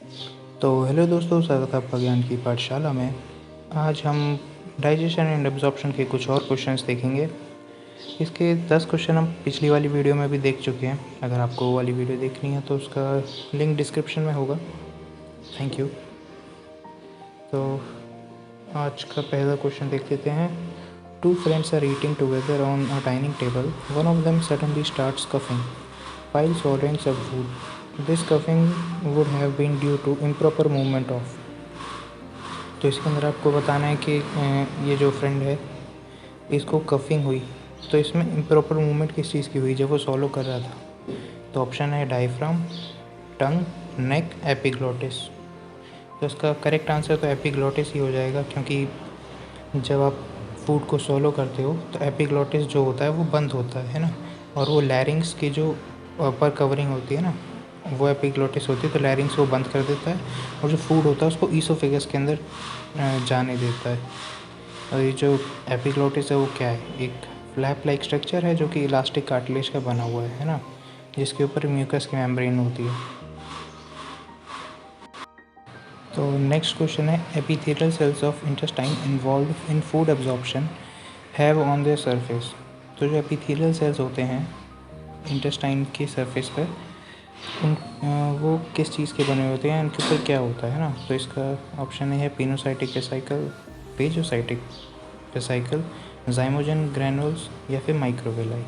तो हेलो दोस्तों, स्वागत है आपका ज्ञान की पाठशाला में। आज हम डाइजेशन एंड एब्जॉर्प्शन के कुछ और क्वेश्चंस देखेंगे। इसके 10 क्वेश्चन हम पिछली वाली वीडियो में भी देख चुके हैं। अगर आपको वो वाली वीडियो देखनी है तो उसका लिंक डिस्क्रिप्शन में होगा। Thank you. तो आज का पहला क्वेश्चन देख लेते हैं। Two friends are eating together on a dining table. One of them suddenly starts coughing while swallowing some food. This coughing would have been due to improper movement of। तो इसके अंदर आपको बताना है कि ये जो फ्रेंड है इसको कफिंग हुई, तो इसमें इम्प्रॉपर मूवमेंट किस चीज़ की हुई जब वो सॉलो कर रहा था। तो ऑप्शन है डायफ्राम, टंग, नेक, एपिग्लोटिस। तो इसका करेक्ट आंसर तो एपिग्लोटिस ही हो जाएगा, क्योंकि जब आप फूड को सॉलो करते हो तो एपिग्लोटिस जो होता है वो बंद होता है ना, और वो लैरिंग्स की जो अपर कवरिंग होती है ना वो एपिग्लोटिस होती है। तो लैरिंग्स वो बंद कर देता है और जो फूड होता है उसको ईसोफेगस के अंदर जाने देता है। और ये जो एपिग्लोटिस है वो क्या है, एक फ्लैप लाइक स्ट्रक्चर है जो कि इलास्टिक कार्टिलेज का बना हुआ है ना, जिसके ऊपर म्यूकस की मेम्ब्रेन होती है। तो नेक्स्ट क्वेश्चन है, epithelial cells of intestine involve in food absorption have on their surface. तो जो एपिथेलियल सेल्स होते हैं इंटेस्टाइन के सरफेस पर उन वो किस चीज़ के बने होते हैं, उनके ऊपर क्या होता है ना। तो इसका ऑप्शन है pinocytic vesicle, phagocytic vesicle, zymogen granules या फिर माइक्रोवेलाई।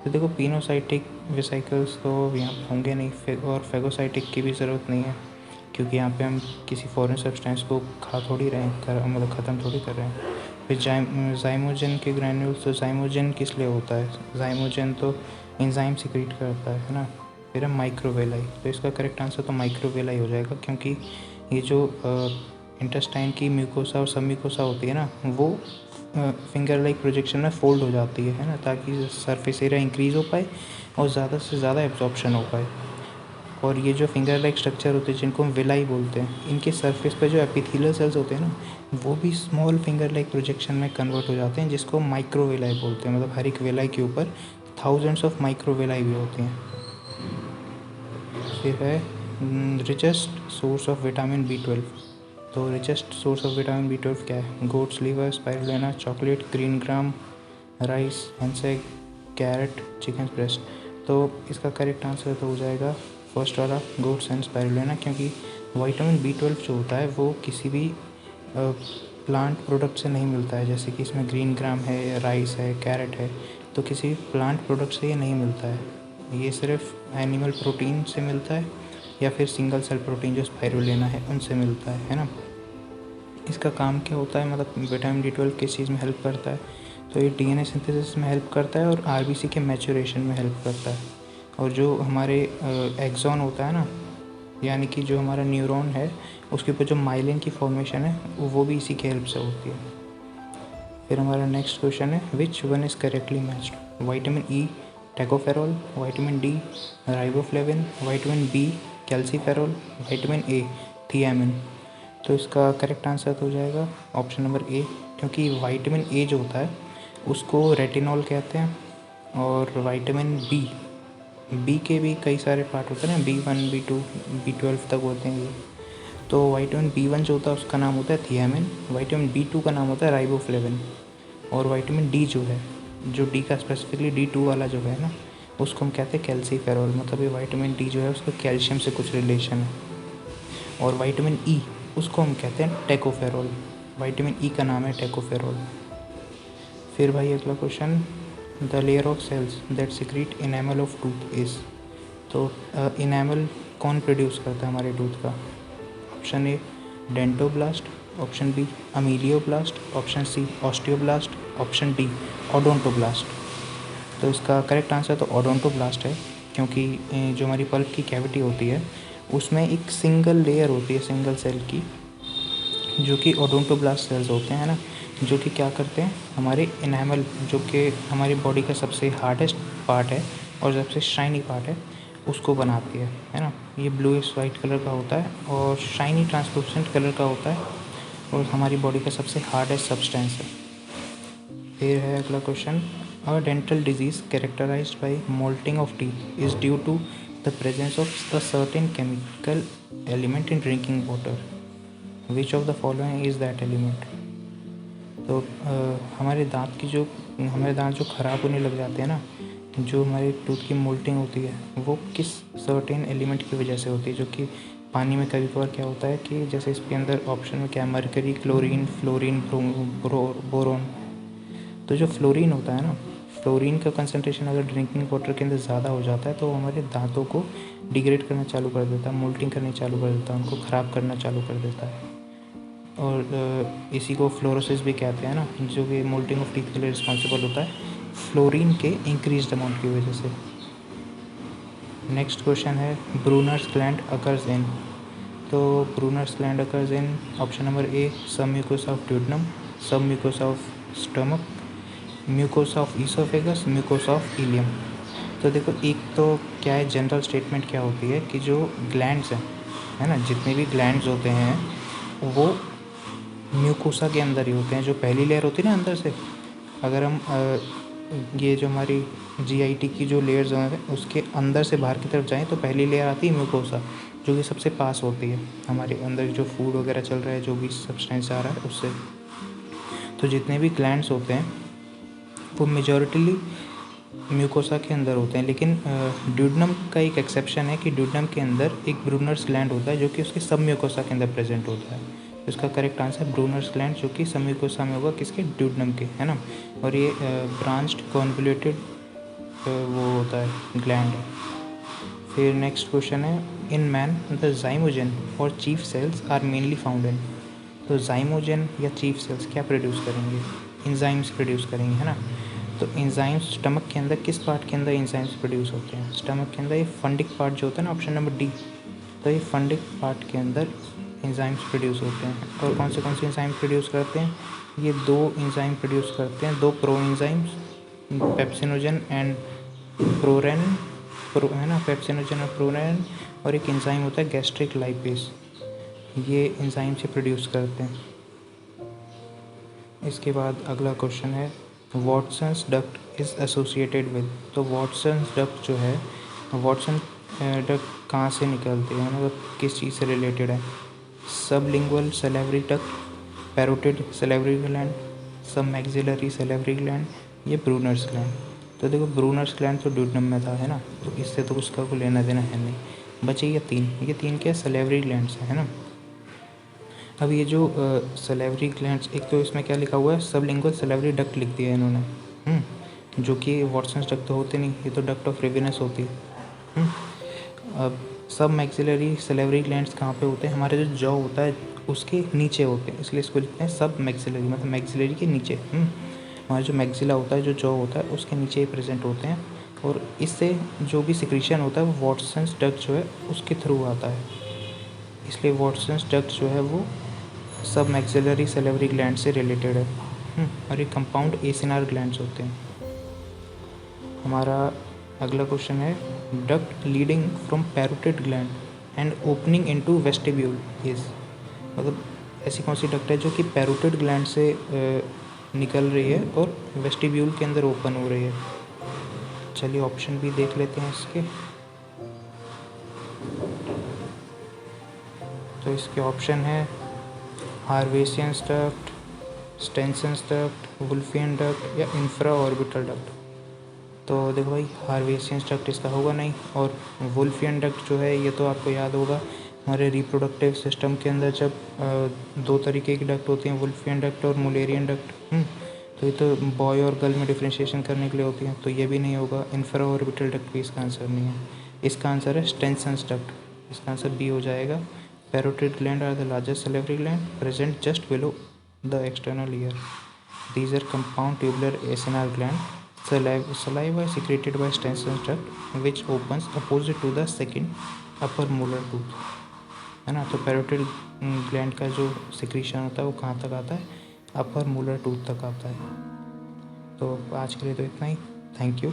तो देखो पिनोसाइटिक वेसिकल्स तो यहाँ पे होंगे नहीं, और फेगोसाइटिक की भी ज़रूरत नहीं है, क्योंकि यहाँ पे हम किसी फॉरेन सब्सटेंस को खा थोड़ी रहे हैं, मतलब ख़त्म थोड़ी कर रहे हैं। फिर जाइमोजन के ग्रैनुल्स, तो जाइमोजन किस लिए होता है, जाइमोजन तो एंजाइम सिक्रीट करता है ना। फिर है माइक्रोवेलाई, तो इसका करेक्ट आंसर तो माइक्रोवेलाई हो जाएगा, क्योंकि ये जो इंटेस्टाइन की म्यूकोसा और सब म्यूकोसा होती है ना वो फिंगर लाइक प्रोजेक्शन में फोल्ड हो जाती है ना, ताकि सरफेस एरिया इंक्रीज़ हो पाए और ज़्यादा से ज़्यादा एब्जॉर्प्शन हो पाए। और ये जो फिंगर लाइक स्ट्रक्चर होते हैं जिनको हम विलाई बोलते हैं, इनके सरफेस पर जो एपिथेलियल सेल्स होते हैं ना वो भी स्मॉल फिंगर लाइक प्रोजेक्शन में कन्वर्ट हो जाते हैं, जिसको माइक्रोवेलाई बोलते हैं। मतलब हर एक वेलाई के ऊपर थाउजेंड्स ऑफ माइक्रोवेलाई भी होती हैं। फिर है richest source of vitamin B12। तो richest source of vitamin B12 क्या है, goat's liver, spirulina, chocolate, green gram, rice, हंसेक, कैरेट, चिकन ब्रेस्ट। तो इसका करेक्ट आंसर तो हो जाएगा फर्स्ट वाला, गोट्स एंड स्पाइरुलिना, क्योंकि विटामिन B12 जो होता है वो किसी भी प्लांट प्रोडक्ट से नहीं मिलता है। जैसे कि इसमें ग्रीन ग्राम है, राइस है, कैरेट है, तो किसी प्लांट प्रोडक्ट से ये नहीं मिलता है। ये सिर्फ एनिमल प्रोटीन से मिलता है या फिर सिंगल सेल प्रोटीन जो स्पाइरुलिना है उनसे मिलता है ना। इसका काम क्या होता है, मतलब विटामिन B12 किस चीज़ में हेल्प करता है, तो ये DNA सिंथेसिस में हेल्प करता है और RBC के मैच्योरेशन में हेल्प करता है। और जो हमारे एक्सॉन होता है ना, यानी कि जो हमारा न्यूरॉन है उसके ऊपर जो माइलिन की फॉर्मेशन है वो भी इसी के हेल्प से होती है। फिर हमारा नेक्स्ट क्वेश्चन है, which one is correctly matched, vitamin E tocopherol, vitamin D riboflavin, vitamin B calciferol, vitamin A thiamine. तो इसका करेक्ट आंसर तो हो जाएगा ऑप्शन नंबर A, क्योंकि विटामिन A जो होता है उसको रेटिनॉल कहते हैं, और विटामिन B के भी कई सारे पार्ट होते हैं ना, B1 B2 B12 तक होते हैं ये। तो विटामिन B1 जो होता है उसका नाम होता है थियामिन, विटामिन B2 का नाम होता है राइबोफ्लेविन, और विटामिन D जो है, जो D का स्पेसिफिकली D2 वाला जो है ना उसको हम कहते हैं कैल्सीफेरॉल। मतलब ये विटामिन D जो है उसका कैल्शियम से कुछ रिलेशन है। और विटामिन E उसको हम कहते हैं टैकोफेरॉल, विटामिन E का नाम है टैकोफेरॉल। फिर भाई अगला question, the layer of cells that secrete enamel of tooth is. तो इनेमल कौन प्रोड्यूस करता है हमारे टूथ का, option A dentoblast, option B ameloblast, option C osteoblast, option D odontoblast. तो इसका करेक्ट आंसर तो ओडोंटोब्लास्ट है, क्योंकि जो हमारी पल्प की कैविटी होती है उसमें एक सिंगल लेयर होती है सिंगल सेल की, जो कि ओडोंटोब्लास्ट सेल्स होते हैं ना, जो कि क्या करते हैं, हमारे इनेमल जो कि हमारी बॉडी का सबसे हार्डेस्ट पार्ट है और सबसे शाइनी पार्ट है उसको बनाती है ना। ये ब्लूइश वाइट कलर का होता है और शाइनी ट्रांसलूसेंट कलर का होता है, और हमारी बॉडी का सबसे हार्डेस्ट सब्सटेंस है। फिर है अगला question, a dental disease characterized by moulting of teeth is due to the presence of a certain chemical element in drinking water, which of the following is that element. तो हमारे दांत जो ख़राब होने लग जाते हैं ना, जो हमारे टूथ की मोल्टिंग होती है, वो किस सर्टेन एलिमेंट की वजह से होती है, जो कि पानी में कभी कभार क्या होता है कि जैसे इसके अंदर ऑप्शन में क्या है, मरकरी, क्लोरीन, फ्लोरीन, बोरोन। तो जो फ्लोरीन होता है ना, फ्लोरीन का कंसनट्रेशन अगर ड्रिंकिंग वाटर के अंदर ज़्यादा हो जाता है तो हमारे दांतों को डिग्रेड करना चालू कर देता है, मोल्टिंग करनी चालू कर देता है, उनको ख़राब करना चालू कर देता है। और इसी को फ्लोरोसिस भी कहते हैं ना, जो कि मोल्टिंग ऑफ टीथ के लिए रिस्पॉन्सिबल होता है फ्लोरीन के इंक्रीज अमाउंट की वजह से। नेक्स्ट क्वेश्चन है ब्रूनर्स ग्लैंड अकर्स इन। तो Brunner's gland occurs in option number A sub mucosa of duodenum, sub mucosa of stomach, mucosa of oesophagus, mucosa of ileum. तो देखो, एक तो क्या है, जनरल स्टेटमेंट क्या होती है कि जो ग्लैंड्स हैं, है ना, जितने भी ग्लैंड्स होते हैं वो म्यूकोसा के अंदर ही होते हैं। जो पहली लेयर होती है ना अंदर से, अगर हम ये जो हमारी GIT की जो लेयर्स हैं उसके अंदर से बाहर की तरफ जाएं तो पहली लेयर आती है म्यूकोसा, जो कि सबसे पास होती है हमारे अंदर जो फूड वगैरह चल रहा है, जो भी सब्सटेंस आ रहा है उससे। तो जितने भी ग्लैंड्स होते हैं वो मेजॉरिटीली म्यूकोसा के अंदर होते हैं, लेकिन ड्यूडेनम का एक एक्सेप्शन है कि ड्यूडेनम के अंदर एक ब्रूनर्स ग्लैंड होता है जो कि उसके सब म्यूकोसा के अंदर प्रेजेंट होता है। इसका करेक्ट आंसर ब्रूनर्स ग्लैंड, जो कि सब म्यूकोसा में होगा, किसके, ड्यूडेनम के, है ना। और ये ब्रांच्ड कॉन्वोल्यूटेड वो होता है ग्लैंड। फिर नेक्स्ट क्वेश्चन है इन मैन द जाइमोजन और chief cells are mainly found in. तो जाइमोजन या चीफ सेल्स क्या प्रोड्यूस करेंगे, इंजाइम्स प्रोड्यूस करेंगे, है ना। तो इंजाइम्स स्टमक के अंदर किस पार्ट के अंदर इंजाइम्स प्रोड्यूस होते हैं, स्टमक के अंदर ये फंडिक पार्ट जो होता है ना, ऑप्शन नंबर डी। तो ये फंडिक पार्ट के अंदर इंजाइम्स प्रोड्यूस होते हैं। और कौन से इंजाइम प्रोड्यूस करते हैं, ये दो इंजाइम प्रोड्यूस करते हैं, दो प्रो इंजाइम्स, पेप्सिनोजन एंड प्रोरेन, है ना, पेप्सिनोजन और प्रोरेन। और एक इंजाइम होता है गैस्ट्रिक लाइपेज, ये इंजाइम से प्रोड्यूस करते हैं। इसके बाद अगला क्वेश्चन है Watson's duct is associated with. तो वॉटसन्स डक्ट जो है, वॉटसन डक्ट कहाँ से निकलती है, मतलब किस चीज़ से रिलेटेड है, sublingual salivary duct, parotid salivary gland, सब मैक्सिलरी सैलिवरी ग्लैंड, ये ब्रूनर्स ग्लैंड। तो देखो, ब्रूनर्स ग्लैंड तो ड्यूडेनम में था, है ना, तो इससे तो उसका कोई लेना देना है नहीं। बचे ये तीन क्या, सैलिवरी ग्लैंड्स है ना। अब ये जो सैलिवरी ग्लैंड्स, एक तो इसमें क्या लिखा हुआ है, सबलिंगुअल सैलिवरी डक्ट लिख दिया है इन्होंने, जो कि वॉटसन्स डक्ट तो होते नहीं, ये तो डक्ट ऑफ रेविनस होती है। अब सब मैक्सिलरी सैलिवरी ग्लैंड्स कहाँ पे होते हैं, हमारे जो जॉ होता है उसके नीचे होते हैं, इसलिए इसको लिखते हैं सब मैक्सिलरी, मतलब मैक्सिलरी के नीचे। हमारा जो मैक्सिला होता है, जो जॉ होता है उसके नीचे ही प्रेजेंट होते हैं। और इससे जो भी सिक्रीशन होता है वो वॉटसन्स डक्ट जो है उसके थ्रू आता है, इसलिए वॉटसन्स डक्ट जो है वो सब मैक्सिलरी सैलिवरी ग्लैंड से रिलेटेड है। और ये कंपाउंड एसिनार ग्लैंड्स होते हैं। हमारा अगला क्वेश्चन है duct leading from parotid gland and opening into vestibule is. मतलब ऐसी कौन सी डक्ट है जो कि पैरोटिड ग्लैंड से निकल रही है और वेस्टिब्यूल के अंदर ओपन हो रही है। चलिए ऑप्शन भी देख लेते हैं इसके। तो इसके ऑप्शन है Haversian duct, Stensen duct, Wolffian duct या इंफ्रा ऑर्बिटल डक्ट। तो देखो भाई, हार्वेसियन डक्ट इसका होगा नहीं, और वुल्फियन डक्ट जो है ये तो आपको याद होगा हमारे रिप्रोडक्टिव सिस्टम के अंदर जब दो तरीके की डक्ट होती हैं, वुल्फियन डक्ट और मुलेरियन डक्ट। तो ये तो बॉय और गर्ल में डिफ्रेंशिएशन करने के लिए होती हैं, तो ये भी नहीं होगा। इंफ्रा ऑर्बिटल डक्ट भी इसका आंसर नहीं है। इसका आंसर है स्टेंसन डक्ट, इसका आंसर बी हो जाएगा। Parotid gland are the largest salivary gland present just below the external ear. These are compound tubular acinar gland. Saliva is secreted by Stensen's duct, which opens opposite to the second upper molar tooth. है ना। तो parotid gland का जो secretion होता है वो कहाँ तक आता है, अपर मोलर टूथ तक आता है। तो आज के लिए तो इतना ही। Thank you.